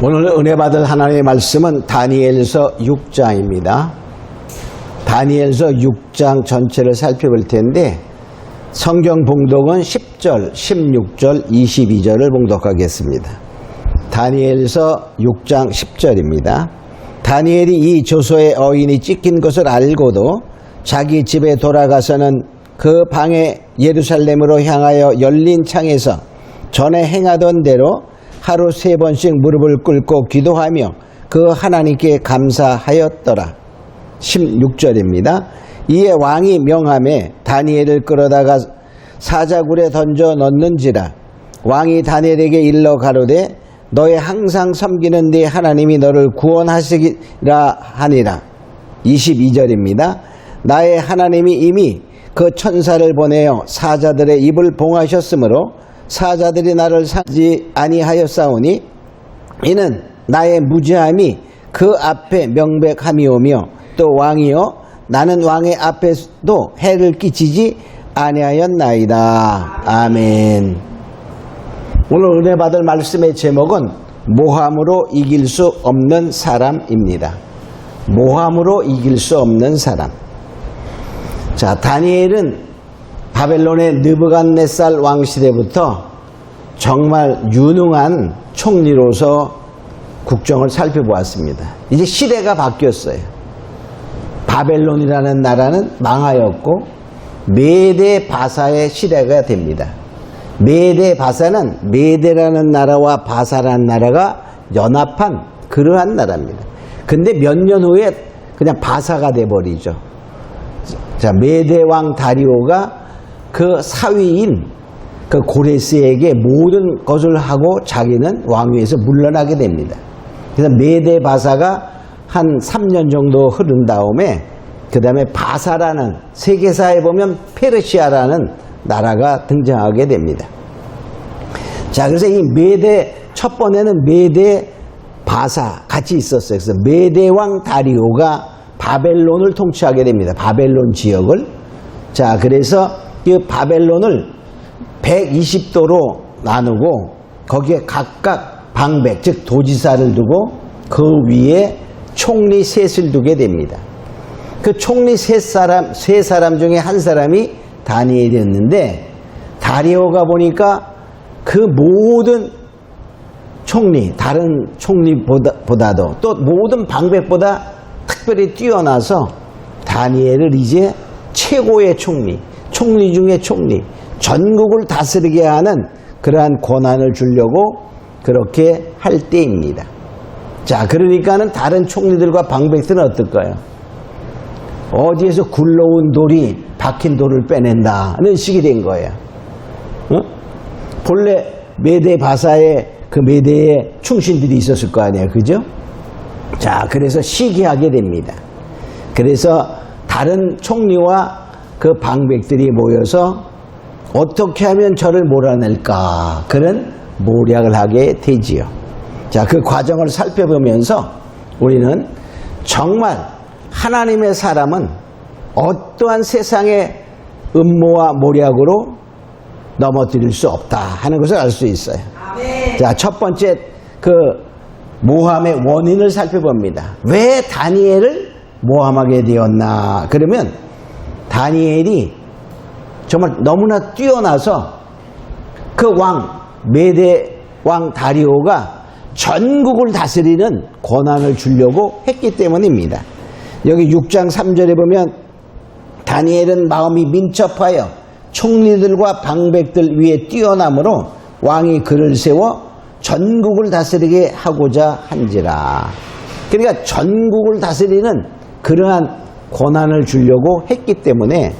오늘 은혜 받을 하나님의 말씀은 다니엘서 6장입니다. 다니엘서 6장 전체를 살펴볼 텐데 성경 봉독은 10절, 16절, 22절을 봉독하겠습니다. 다니엘서 6장 10절입니다. 다니엘이 이 조서의 어인이 찍힌 것을 알고도 자기 집에 돌아가서는 그 방에 예루살렘으로 향하여 열린 창에서 전에 행하던 대로 하루 3번씩 무릎을 꿇고 기도하며 그 하나님께 감사하였더라. 16절입니다. 이에 왕이 명함에 다니엘을 끌어다가 사자굴에 던져 넣는지라. 왕이 다니엘에게 일러 가로되 너의 항상 섬기는 네 하나님이 너를 구원하시리라 하니라. 22절입니다. 나의 하나님이 이미 그 천사를 보내어 사자들의 입을 봉하셨으므로 사자들이 나를 사지 아니하였사오니 이는 나의 무죄함이 그 앞에 명백함이오며 또 왕이여 나는 왕의 앞에도 해를 끼치지 아니하였나이다. 아멘. 오늘 은혜 받을 말씀의 제목은 모함으로 이길 수 없는 사람입니다. 모함으로 이길 수 없는 사람. 자, 다니엘은 바벨론의 느부갓네살 왕 시대부터 정말 유능한 총리로서 국정을 살펴보았습니다. 이제 시대가 바뀌었어요. 바벨론이라는 나라는 망하였고 메데 바사의 시대가 됩니다. 메데 바사는 메데라는 나라와 바사라는 나라가 연합한 그러한 나라입니다. 근데 몇 년 후에 그냥 바사가 돼버리죠. 자, 메데 왕 다리오가 그 사위인 그 고레스에게 모든 것을 하고 자기는 왕위에서 물러나게 됩니다. 그래서 메데 바사가 한 3년 정도 흐른 다음에 그 다음에 바사라는 세계사에 보면 페르시아라는 나라가 등장하게 됩니다. 자, 그래서 이 메데 첫 번에는 메데 바사 같이 있었어요. 그래서 메데 왕 다리오가 바벨론을 통치하게 됩니다. 바벨론 지역을. 자, 그래서 이 바벨론을 120도로 나누고 거기에 각각 방백, 즉 도지사를 두고 그 위에 총리 셋을 두게 됩니다. 그 총리 세 사람 중에 한 사람이 다니엘이었는데 다리오가 보니까 그 모든 총리, 다른 총리보다도 또 모든 방백보다 특별히 뛰어나서 다니엘을 이제 최고의 총리 중에 총리, 전국을 다스리게 하는 그러한 권한을 주려고 그렇게 할 때입니다. 자, 그러니까는 다른 총리들과 방백들은 어떨까요? 어디에서 굴러온 돌이 박힌 돌을 빼낸다는 식이 된 거예요. 어? 본래 메데 바사에 그 메데의 충신들이 있었을 거 아니에요. 그죠? 자, 그래서 시기하게 됩니다. 그래서 다른 총리와 그 방백들이 모여서 어떻게 하면 저를 몰아낼까 그런 모략을 하게 되지요. 자, 그 과정을 살펴보면서 우리는 정말 하나님의 사람은 어떠한 세상의 음모와 모략으로 넘어뜨릴 수 없다 하는 것을 알 수 있어요. 아멘. 자, 첫 번째 그 모함의 원인을 살펴봅니다. 왜 다니엘을 모함하게 되었나? 그러면 다니엘이 정말 너무나 뛰어나서 그 왕, 메데 왕 다리오가 전국을 다스리는 권한을 주려고 했기 때문입니다. 여기 6장 3절에 보면 다니엘은 마음이 민첩하여 총리들과 방백들 위에 뛰어남으로 왕이 그를 세워 전국을 다스리게 하고자 한지라. 그러니까 전국을 다스리는 그러한 권한을 주려고 했기 때문에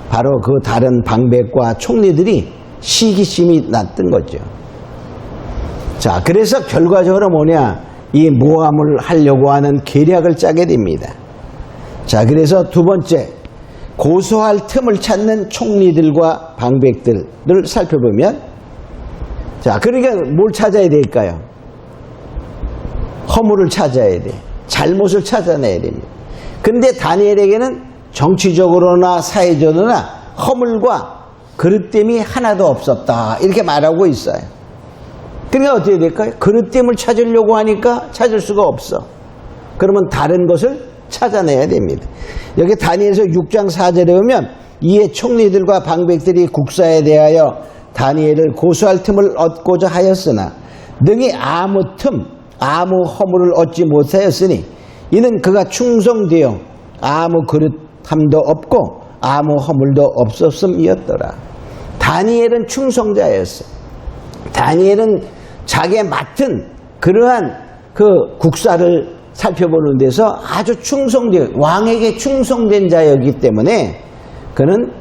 바로 그 다른 방백과 총리들이 시기심이 났던 거죠. 자, 그래서 결과적으로 뭐냐? 이 모함을 하려고 하는 계략을 짜게 됩니다. 자, 그래서 두 번째, 고소할 틈을 찾는 총리들과 방백들을 살펴보면, 자, 그러니까 뭘 찾아야 될까요? 허물을 찾아야 돼. 잘못을 찾아내야 됩니다. 근데 다니엘에게는 정치적으로나 사회적으로나 허물과 그릇됨이 하나도 없었다. 이렇게 말하고 있어요. 그러니까 어떻게 될까요? 그릇됨을 찾으려고 하니까 찾을 수가 없어. 그러면 다른 것을 찾아내야 됩니다. 여기 다니엘서 6장 4절에 보면 이에 총리들과 방백들이 국사에 대하여 다니엘을 고소할 틈을 얻고자 하였으나 능히 아무 허물을 얻지 못하였으니 이는 그가 충성되어 아무 그릇함도 없고 아무 허물도 없었음이었더라. 다니엘은 충성자였어. 다니엘은 자기의 맡은 그러한 그 국사를 살펴보는 데서 아주 왕에게 충성된 자였기 때문에 그는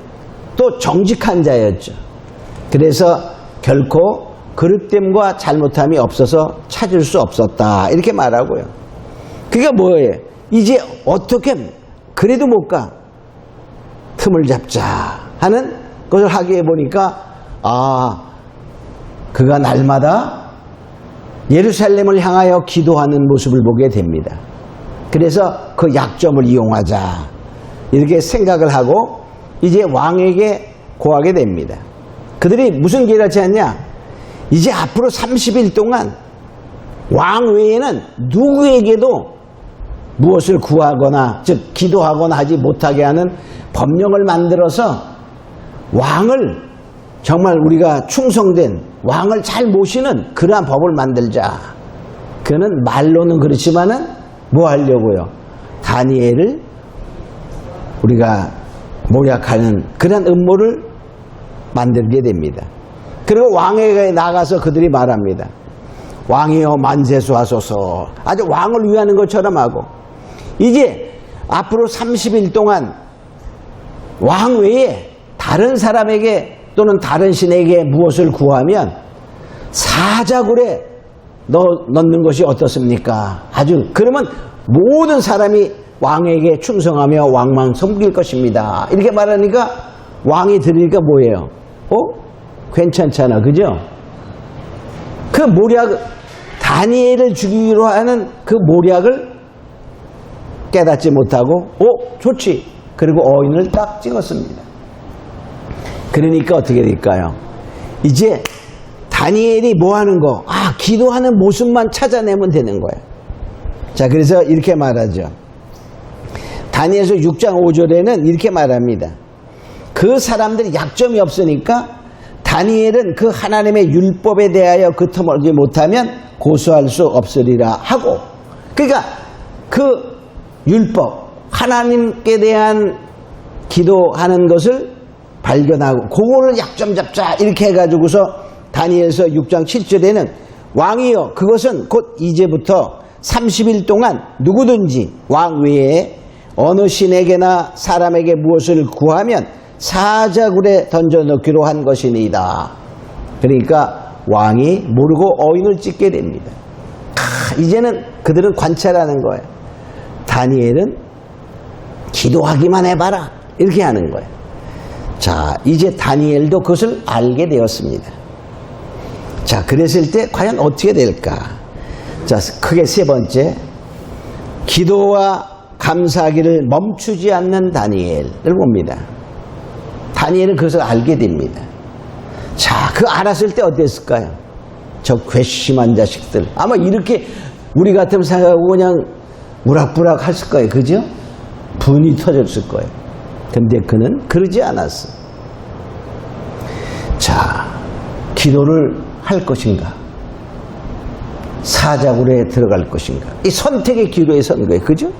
또 정직한 자였죠. 그래서 결코 그릇됨과 잘못함이 없어서 찾을 수 없었다. 이렇게 말하고요. 그게 뭐예요? 이제 어떻게 그래도 못 가. 틈을 잡자 하는 것을 하게 보니까 그가 날마다 예루살렘을 향하여 기도하는 모습을 보게 됩니다. 그래서 그 약점을 이용하자 이렇게 생각을 하고 이제 왕에게 고하게 됩니다. 그들이 무슨 계략을 했냐? 이제 앞으로 30일 동안 왕 외에는 누구에게도 무엇을 구하거나 즉 기도하거나 하지 못하게 하는 법령을 만들어서 왕을 정말 우리가 충성된 왕을 잘 모시는 그러한 법을 만들자. 그는 말로는 그렇지만은 뭐 하려고요? 다니엘을 우리가 모략하는 그런 음모를 만들게 됩니다. 그리고 왕에게 나가서 그들이 말합니다. 왕이여 만세수하소서. 아주 왕을 위하는 것처럼 하고 이제 앞으로 30일 동안 왕 외에 다른 사람에게 또는 다른 신에게 무엇을 구하면 사자굴에 넣는 것이 어떻습니까? 아주 그러면 모든 사람이 왕에게 충성하며 왕만 섬길 것입니다. 이렇게 말하니까 왕이 들으니까 뭐예요? 괜찮잖아. 그죠? 그 모략, 다니엘을 죽이기로 하는 그 모략을 깨닫지 못하고 좋지. 그리고 어인을 딱 찍었습니다. 그러니까 어떻게 될까요? 이제 다니엘이 뭐 하는 거? 기도하는 모습만 찾아내면 되는 거예요. 자, 그래서 이렇게 말하죠. 다니엘서 6장 5절에는 이렇게 말합니다. 그 사람들이 약점이 없으니까 다니엘은 그 하나님의 율법에 대하여 그 틈을 얻지 못하면 고소할 수 없으리라 하고, 그러니까 그 율법, 하나님께 대한 기도하는 것을 발견하고 그거를 약점 잡자 이렇게 해가지고서 다니엘서 6장 7절에는 왕이여 그것은 곧 이제부터 30일 동안 누구든지 왕 외에 어느 신에게나 사람에게 무엇을 구하면 사자굴에 던져넣기로 한 것이니이다. 그러니까 왕이 모르고 어인을 찍게 됩니다. 이제는 그들은 관찰하는 거예요. 다니엘은 기도하기만 해봐라 이렇게 하는 거예요. 자, 이제 다니엘도 그것을 알게 되었습니다. 자, 그랬을 때 과연 어떻게 될까? 자, 크게 세 번째, 기도와 감사하기를 멈추지 않는 다니엘을 봅니다. 다니엘은 그것을 알게 됩니다. 자, 그 알았을 때 어땠을까요? 저 괘씸한 자식들. 아마 이렇게 우리 같으면 생각하고 그냥 우락부락 했을 거예요. 그죠? 분이 터졌을 거예요. 근데 그는 그러지 않았어. 자, 기도를 할 것인가? 사자굴에 들어갈 것인가? 이 선택의 기로에 선 거예요. 그죠?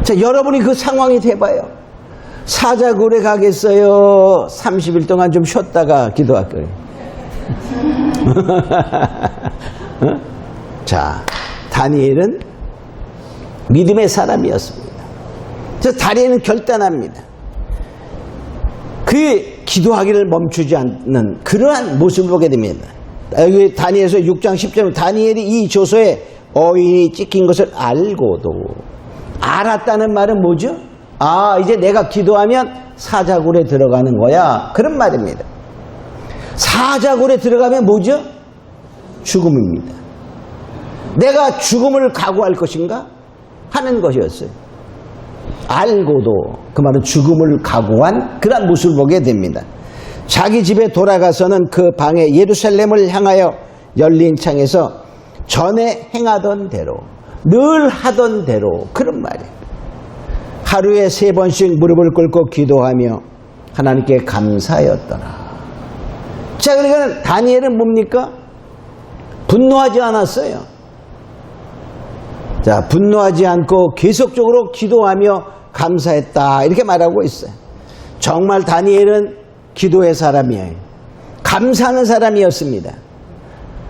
자, 여러분이 그 상황이 돼봐요. 사자굴에 가겠어요? 30일 동안 좀 쉬었다가 기도할 거예요. 자, 다니엘은 믿음의 사람이었습니다. 저 다니엘은 결단합니다. 그 기도하기를 멈추지 않는 그러한 모습을 보게 됩니다. 여기 다니엘서 6장 10절 다니엘이 이 조서에 어인이 찍힌 것을 알고도, 알았다는 말은 뭐죠? 이제 내가 기도하면 사자굴에 들어가는 거야, 그런 말입니다. 사자굴에 들어가면 뭐죠? 죽음입니다. 내가 죽음을 각오할 것인가 하는 것이었어요. 알고도 그 말은 죽음을 각오한 그런 모습을 보게 됩니다. 자기 집에 돌아가서는 그 방에 예루살렘을 향하여 열린 창에서 전에 행하던 대로 늘 하던 대로 그런 말이에요. 하루에 3번씩 무릎을 꿇고 기도하며 하나님께 감사하였더라. 자, 그러니까 다니엘은 뭡니까? 분노하지 않았어요. 자, 분노하지 않고 계속적으로 기도하며 감사했다 이렇게 말하고 있어요. 정말 다니엘은 기도의 사람이에요. 감사하는 사람이었습니다.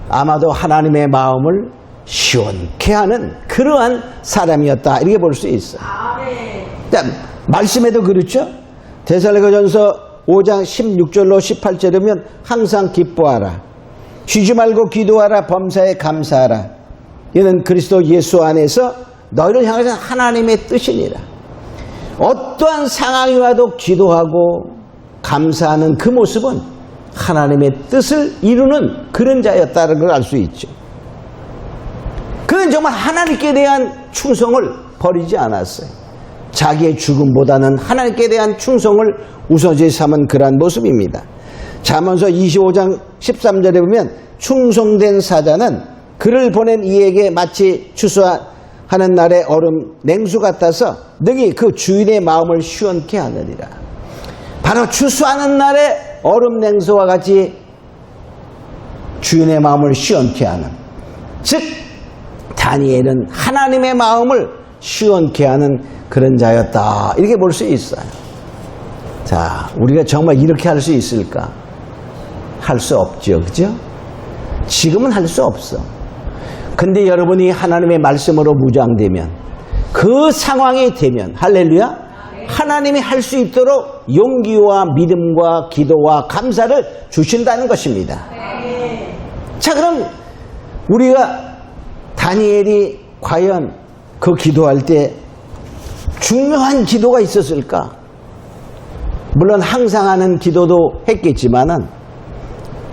아마도 하나님의 마음을 시원케 하는 그러한 사람이었다 이렇게 볼 수 있어요. 자, 말씀에도 그렇죠. 데살로니가전서 5장 16절로 18절에 보면 항상 기뻐하라, 쉬지 말고 기도하라, 범사에 감사하라. 이는 그리스도 예수 안에서 너희를 향해서 하나님의 뜻이니라. 어떠한 상황이 와도 기도하고 감사하는 그 모습은 하나님의 뜻을 이루는 그런 자였다는 걸 알 수 있죠. 그는 정말 하나님께 대한 충성을 버리지 않았어요. 자기의 죽음보다는 하나님께 대한 충성을 우선시 삼은 그러한 모습입니다. 잠언서 25장 13절에 보면 충성된 사자는 그를 보낸 이에게 마치 추수하는 날의 얼음 냉수 같아서 능히 그 주인의 마음을 시원케 하느니라. 바로 추수하는 날의 얼음 냉수와 같이 주인의 마음을 시원케 하는, 즉 다니엘은 하나님의 마음을 시원케 하는 그런 자였다 이렇게 볼 수 있어요. 자, 우리가 정말 이렇게 할 수 있을까? 할 수 없죠, 그죠? 지금은 할 수 없어. 근데 여러분이 하나님의 말씀으로 무장되면, 그 상황이 되면, 할렐루야, 하나님이 할 수 있도록 용기와 믿음과 기도와 감사를 주신다는 것입니다. 자, 그럼 우리가 다니엘이 과연 그 기도할 때 중요한 기도가 있었을까? 물론 항상 하는 기도도 했겠지만은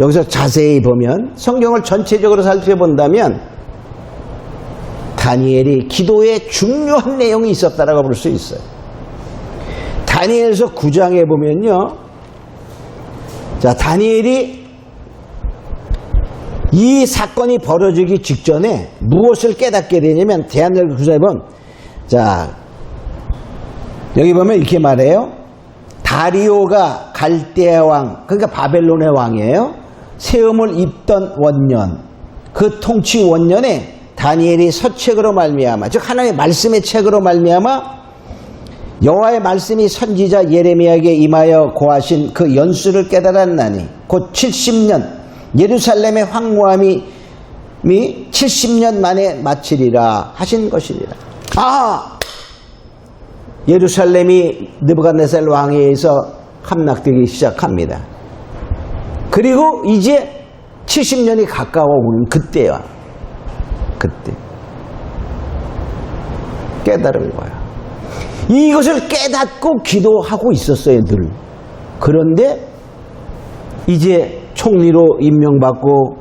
여기서 자세히 보면, 성경을 전체적으로 살펴본다면 다니엘이 기도에 중요한 내용이 있었다라고 볼 수 있어요. 다니엘서 9장에 보면요, 자, 다니엘이 이 사건이 벌어지기 직전에 무엇을 깨닫게 되냐면, 대한민국 9장에 보면, 자, 여기 보면 이렇게 말해요. 다리오가 갈대아 왕, 그러니까 바벨론의 왕이에요. 세움을 입던 원년, 그 통치 원년에 다니엘이 서책으로 말미암아, 즉 하나님의 말씀의 책으로 말미암아 여호와의 말씀이 선지자 예레미야에게 임하여 고하신 그 연수를 깨달았나니 곧 70년 예루살렘의 황무함이 70년 만에 마치리라 하신 것이니라. 아, 예루살렘이 느부갓네살 왕에 의해서 함락되기 시작합니다. 그리고 이제 70년이 가까워 오는 그때야. 그때 깨달은 거야. 이것을 깨닫고 기도하고 있었어요, 늘. 그런데 이제 총리로 임명받고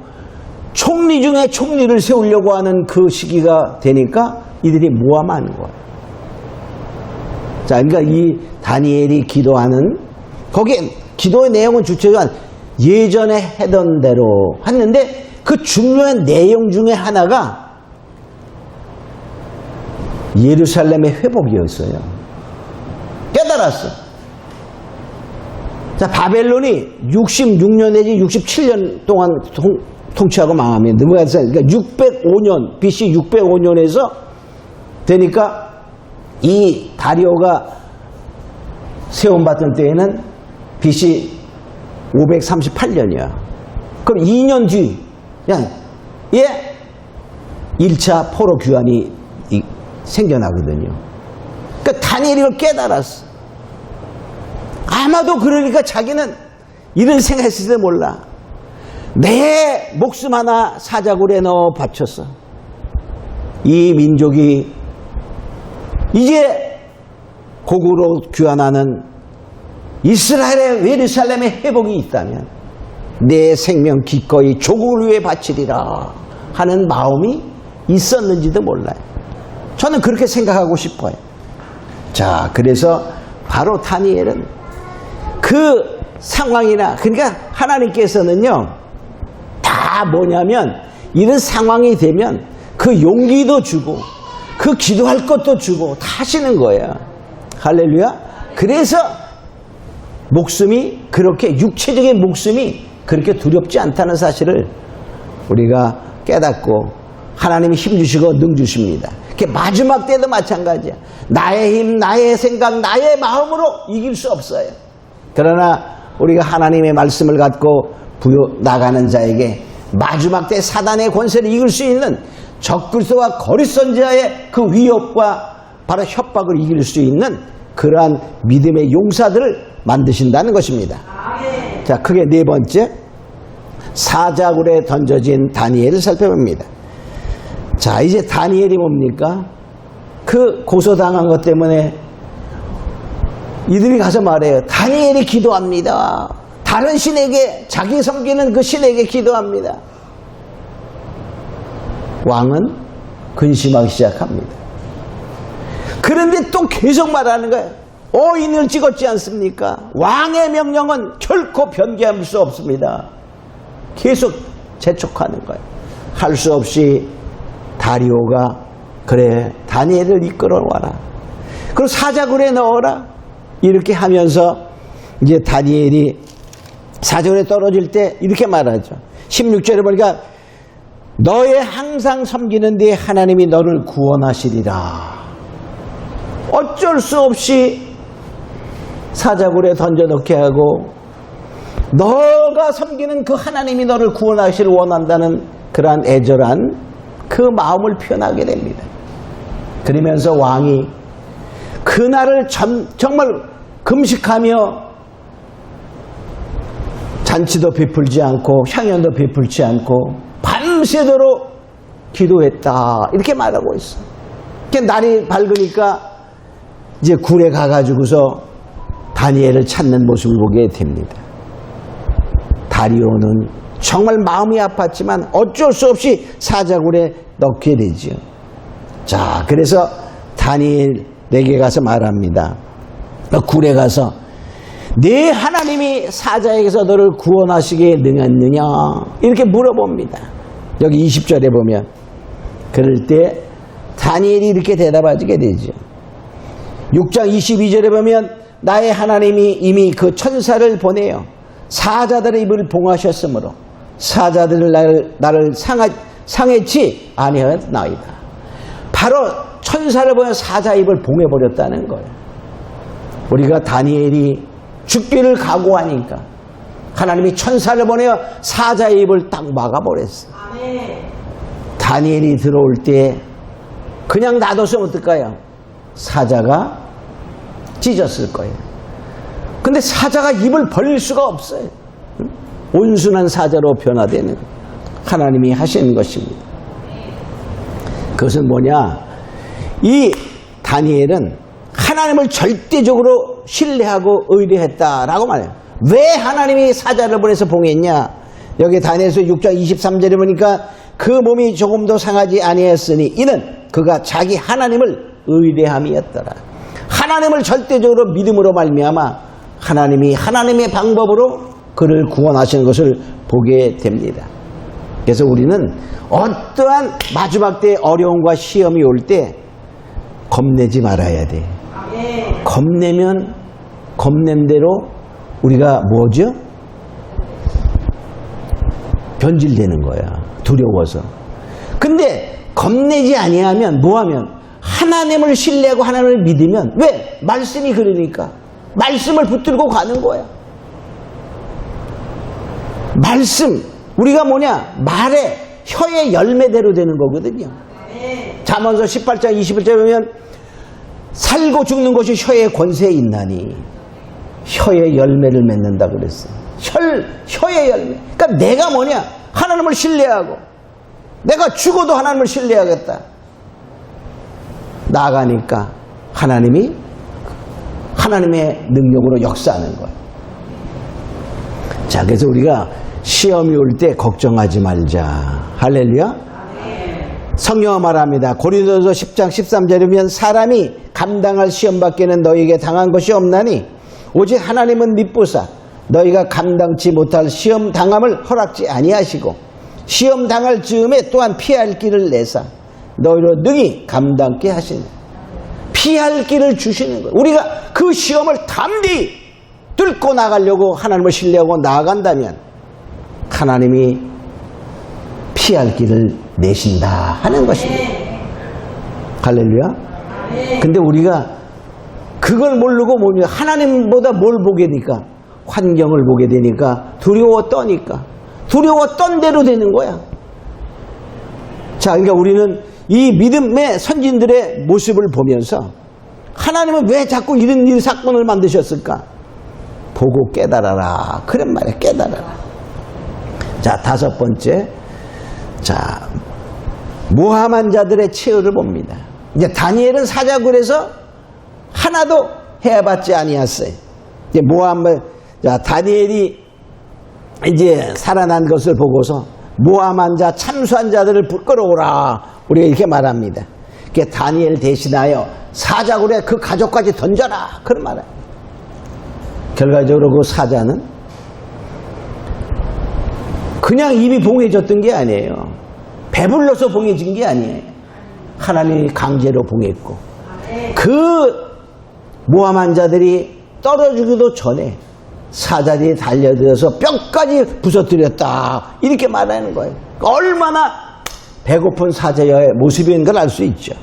총리 중에 총리를 세우려고 하는 그 시기가 되니까 이들이 모함하는 거예요. 자, 그러니까 이 다니엘이 기도하는, 거기에 기도의 내용은 주체가 예전에 하던 대로 했는데, 그 중요한 내용 중에 하나가 예루살렘의 회복이었어요. 깨달았어. 자, 바벨론이 66년 내지 67년 동안 통치하고 망하면, 그러니까 605년, BC 605년에서 되니까 이 다리오가 세움받을 때에는 BC 538년이야. 그럼 2년 뒤, 예, 1차 포로 귀환이 생겨나거든요. 그러니까 다니엘이 이걸 깨달았어. 아마도 그러니까 자기는 이런 생각했을지도 몰라. 내 목숨 하나 사자굴에 넣어 바쳤어. 이 민족이 이제 고국으로 귀환하는 이스라엘의 예루살렘의 회복이 있다면 내 생명 기꺼이 조국을 위해 바치리라 하는 마음이 있었는지도 몰라요. 저는 그렇게 생각하고 싶어요. 자, 그래서 바로 다니엘은 그 상황이나, 그러니까 하나님께서는요, 다 뭐냐면 이런 상황이 되면 그 용기도 주고 그 기도할 것도 주고 다 하시는 거예요. 할렐루야. 그래서 목숨이 그렇게, 육체적인 목숨이 그렇게 두렵지 않다는 사실을 우리가 깨닫고 하나님이 힘 주시고 능 주십니다. 마지막 때도 마찬가지야. 나의 힘, 나의 생각, 나의 마음으로 이길 수 없어요. 그러나 우리가 하나님의 말씀을 갖고 부여 나가는 자에게 마지막 때 사단의 권세를 이길 수 있는 적그리스도와 거짓 선지자의 그 위협과 바로 협박을 이길 수 있는 그러한 믿음의 용사들을 만드신다는 것입니다. 자, 크게 네 번째, 사자굴에 던져진 다니엘을 살펴봅니다. 자, 이제 다니엘이 뭡니까? 그 고소당한 것 때문에 이들이 가서 말해요. 다니엘이 기도합니다. 다른 신에게, 자기 섬기는 그 신에게 기도합니다. 왕은 근심하기 시작합니다. 그런데 또 계속 말하는 거예요. 어인을 찍었지 않습니까? 왕의 명령은 결코 변개할 수 없습니다. 계속 재촉하는 거예요. 할 수 없이 다리오가, 그래, 다니엘을 이끌어와라. 그리고 사자굴에 넣어라. 이렇게 하면서 이제 다니엘이 사자굴에 떨어질 때 이렇게 말하죠. 16절에 보니까 너의 항상 섬기는 데 하나님이 너를 구원하시리라. 어쩔 수 없이 사자굴에 던져넣게 하고 너가 섬기는 그 하나님이 너를 구원하시를 원한다는 그러한 애절한 그 마음을 표현하게 됩니다. 그러면서 왕이 그날을 정말 금식하며 잔치도 베풀지 않고 향연도 베풀지 않고 밤새도록 기도했다. 이렇게 말하고 있어. 날이 밝으니까 이제 굴에 가가지고서 다니엘을 찾는 모습을 보게 됩니다. 다리오는 정말 마음이 아팠지만 어쩔 수 없이 사자굴에 넣게 되죠. 자, 그래서 다니엘에게 가서 말합니다. 굴에 가서 네 하나님이 사자에게서 너를 구원하시기에 능했느냐? 이렇게 물어봅니다. 여기 20절에 보면 그럴 때 다니엘이 이렇게 대답하게 되죠. 6장 22절에 보면 나의 하나님이 이미 그 천사를 보내어 사자들의 입을 봉하셨으므로 사자들을 나를 상해치 아니하였나이다. 바로 천사를 보내 사자 입을 봉해버렸다는 거예요. 우리가 다니엘이 죽기를 각오하니까 하나님이 천사를 보내어 사자의 입을 딱 막아버렸어요. 다니엘이 들어올 때 그냥 놔뒀으면 어떨까요? 사자가 찢었을 거예요. 근데 사자가 입을 벌릴 수가 없어요. 온순한 사자로 변화되는 하나님이 하시는 것입니다. 그것은 뭐냐? 이 다니엘은 하나님을 절대적으로 신뢰하고 의뢰했다라고 말해요. 왜 하나님이 사자를 보내서 봉했냐? 여기 다니엘서 6장 23절에 보니까 그 몸이 조금도 상하지 아니했으니 이는 그가 자기 하나님을 의뢰함이었더라. 하나님을 절대적으로 믿음으로 말미암아 하나님이 하나님의 방법으로 그를 구원하시는 것을 보게 됩니다. 그래서 우리는 어떠한 마지막 때 어려움과 시험이 올 때 겁내지 말아야 돼. 겁내면 겁낸 대로 우리가 뭐죠? 변질되는 거야. 두려워서. 근데 겁내지 아니하면 뭐하면 하나님을 신뢰하고 하나님을 믿으면 왜? 말씀이 그러니까 말씀을 붙들고 가는 거야. 말씀, 우리가 뭐냐? 말에 혀의 열매대로 되는 거거든요. 잠언서 18장 21절에 보면 살고 죽는 것이 혀의 권세에 있나니 혀의 열매를 맺는다 그랬어. 혀의 열매. 그러니까 내가 뭐냐? 하나님을 신뢰하고 내가 죽어도 하나님을 신뢰하겠다. 나아가니까 하나님이 하나님의 능력으로 역사하는 거예요. 자, 그래서 우리가 시험이 올 때 걱정하지 말자. 할렐루야. 성경은 말합니다. 고린도서 10장 13절에 보면 사람이 감당할 시험밖에는 너희에게 당한 것이 없나니 오직 하나님은 미쁘사 너희가 감당치 못할 시험 당함을 허락지 아니하시고 시험 당할 즈음에 또한 피할 길을 내사 너희로 능히 감당케 하시니 피할 길을 주시는 거예요. 우리가 그 시험을 담대히 뚫고 나가려고 하나님을 신뢰하고 나아간다면 하나님이 피할 길을 내신다 하는 것입니다. 할렐루야. 근데 우리가 그걸 모르고 뭐냐, 하나님보다 뭘 보게 되니까, 환경을 보게 되니까 두려워 떠니까 두려워 떤 대로 되는 거야. 자, 그러니까 우리는 이 믿음의 선진들의 모습을 보면서 하나님은 왜 자꾸 이런 일 사건을 만드셨을까? 보고 깨달아라. 그런 말이에요. 깨달아라. 자, 다섯 번째. 자, 모함한 자들의 최후를 봅니다. 이제 다니엘은 사자굴에서 하나도 해봤지 아니었어요. 이제 자, 다니엘이 이제 살아난 것을 보고서 모함한 자, 참수한 자들을 끌어오라. 우리가 이렇게 말합니다. 그러니까 다니엘 대신하여 사자굴에 그 가족까지 던져라. 그런 말이에요. 결과적으로 그 사자는 그냥 입이 봉해졌던 게 아니에요. 배불러서 봉해진 게 아니에요. 하나님이 강제로 봉했고 그 모함한 자들이 떨어지기도 전에 사자들이 달려들어서 뼈까지 부서뜨렸다. 이렇게 말하는 거예요. 얼마나 배고픈 사자의 모습인 걸 알 수 있죠.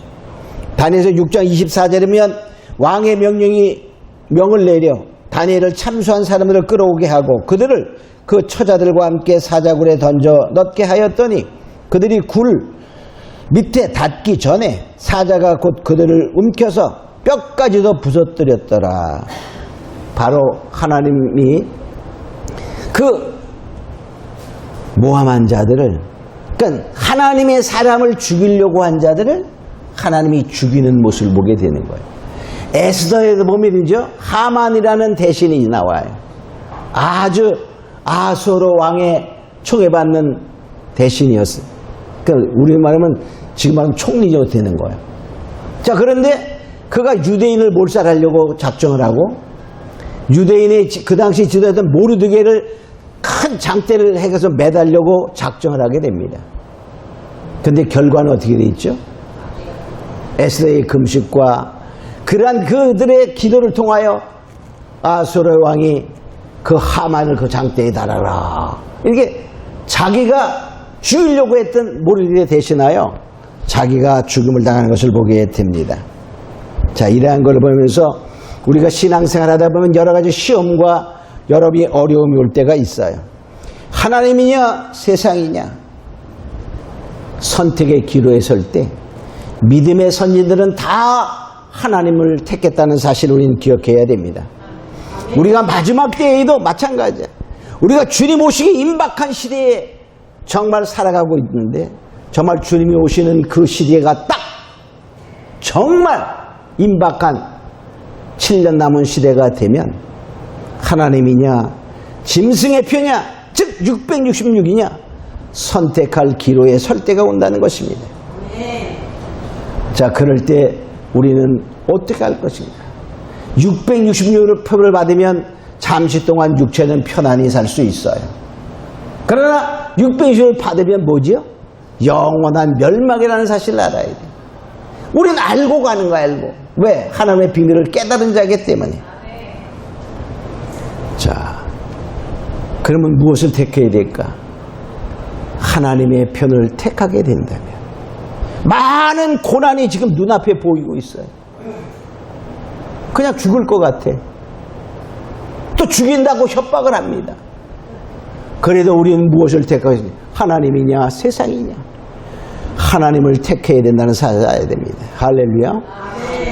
다니엘서 6장 24절이면 왕의 명을 내려 다니엘을 참수한 사람들을 끌어오게 하고 그들을 그 처자들과 함께 사자굴에 던져 넣게 하였더니 그들이 굴 밑에 닿기 전에 사자가 곧 그들을 움켜서 뼈까지도 부서뜨렸더라. 바로 하나님이 그 모함한 자들을, 그러니까 하나님의 사람을 죽이려고 한 자들을 하나님이 죽이는 모습을 보게 되는 거예요. 에스더에도 보면이죠, 하만이라는 대신이 나와요. 아주 아수르 왕의 총애받는 대신이었어요. 그러니까 우리 말하면 지금 말하면 총리가 되는 거예요. 자, 그런데 그가 유대인을 몰살하려고 작정을 하고 유대인의 그 당시 지도했던 모르드게를 큰 장대를 해서 매달려고 작정을 하게 됩니다. 그런데 결과는 어떻게 돼 있죠? 에스더의 금식과 그러한 그들의 기도를 통하여 아수르 왕이 그 하만을 그 장대에 달아라. 이렇게 자기가 죽이려고 했던 모르드게 대신하여 자기가 죽음을 당하는 것을 보게 됩니다. 자, 이러한 걸 보면서 우리가 신앙생활 하다 보면 여러 가지 시험과 여러 가지 어려움이 올 때가 있어요. 하나님이냐 세상이냐 선택의 기로에 설 때 믿음의 선진들은 다 하나님을 택했다는 사실을 우리는 기억해야 됩니다. 우리가 마지막 때에도 마찬가지야. 우리가 주님 오시기 임박한 시대에 정말 살아가고 있는데 정말 주님이 오시는 그 시대가 딱 정말 임박한 7년 남은 시대가 되면 하나님이냐 짐승의 표냐 즉 666이냐 선택할 기로에 설 때가 온다는 것입니다. 자, 그럴 때 우리는 어떻게 할 것인가? 666을 표를 받으면 잠시 동안 육체는 편안히 살 수 있어요. 그러나 666을 받으면 뭐지요? 영원한 멸망이라는 사실을 알아야 돼요. 우리는 알고 가는 거야. 알고. 왜? 하나님의 비밀을 깨달은 자이기 때문에. 자, 그러면 무엇을 택해야 될까? 하나님의 편을 택하게 된다면 많은 고난이 지금 눈앞에 보이고 있어요. 그냥 죽을 것 같아. 또 죽인다고 협박을 합니다. 그래도 우리는 무엇을 택하겠습니까? 하나님이냐 세상이냐? 하나님을 택해야 된다는 사실을 알아야 됩니다. 할렐루야.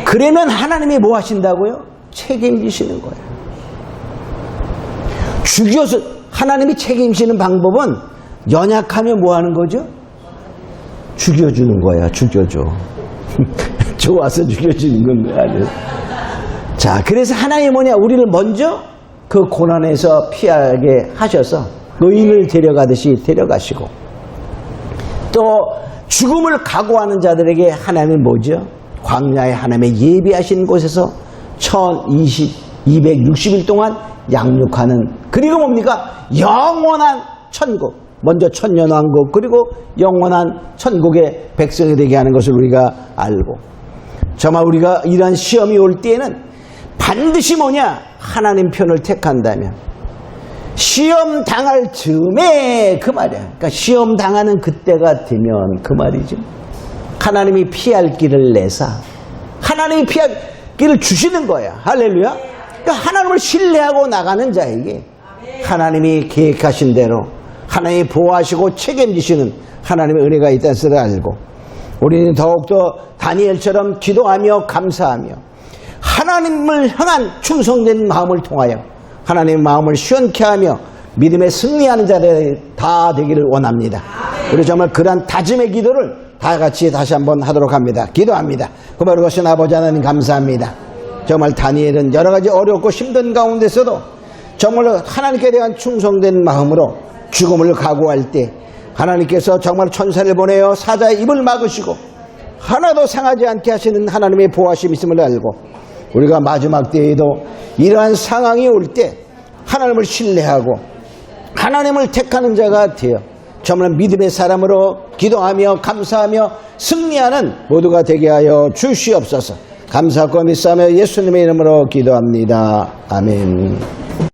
그러면 하나님이 뭐 하신다고요? 책임지시는 거예요. 죽여서 하나님이 책임지는 방법은 연약하면 뭐 하는 거죠? 죽여주는 거야. 죽여줘. 좋아서 죽여주는 건 아니에요. 자, 그래서 하나님이 뭐냐? 우리를 먼저 그 고난에서 피하게 하셔서 의인을 데려가듯이 데려가시고 또 죽음을 각오하는 자들에게 하나님은 뭐죠? 광야에 하나님의 예비하신 곳에서 260일 동안 양육하는, 그리고 뭡니까? 영원한 천국, 먼저 천년왕국, 그리고 영원한 천국의 백성이 되게 하는 것을 우리가 알고, 정말 우리가 이러한 시험이 올 때에는 반드시 뭐냐? 하나님 편을 택한다면 시험 당할 즈음에, 그 말이야. 그러니까 시험 당하는 그때가 되면 그 말이죠. 하나님이 피할 길을 내사 하나님이 피할 길을 주시는 거야. 할렐루야. 그러니까 하나님을 신뢰하고 나가는 자에게 하나님이 계획하신 대로 하나님이 보호하시고 책임지시는 하나님의 은혜가 있다는 것을 알고, 우리는 더욱더 다니엘처럼 기도하며 감사하며 하나님을 향한 충성된 마음을 통하여 하나님의 마음을 시원케 하며 믿음에 승리하는 자들이 다 되기를 원합니다. 우리 정말 그러한 다짐의 기도를 다 같이 다시 한번 하도록 합니다. 기도합니다. 그러신 아버지 하나님 감사합니다. 정말 다니엘은 여러 가지 어렵고 힘든 가운데서도 정말 하나님께 대한 충성된 마음으로 죽음을 각오할 때 하나님께서 정말 천사를 보내어 사자의 입을 막으시고 하나도 상하지 않게 하시는 하나님의 보호하심이 있음을 알고, 우리가 마지막 때에도 이러한 상황이 올 때 하나님을 신뢰하고 하나님을 택하는 자가 되어 정말 믿음의 사람으로 기도하며 감사하며 승리하는 모두가 되게 하여 주시옵소서. 감사하고 믿사며 예수님의 이름으로 기도합니다. 아멘.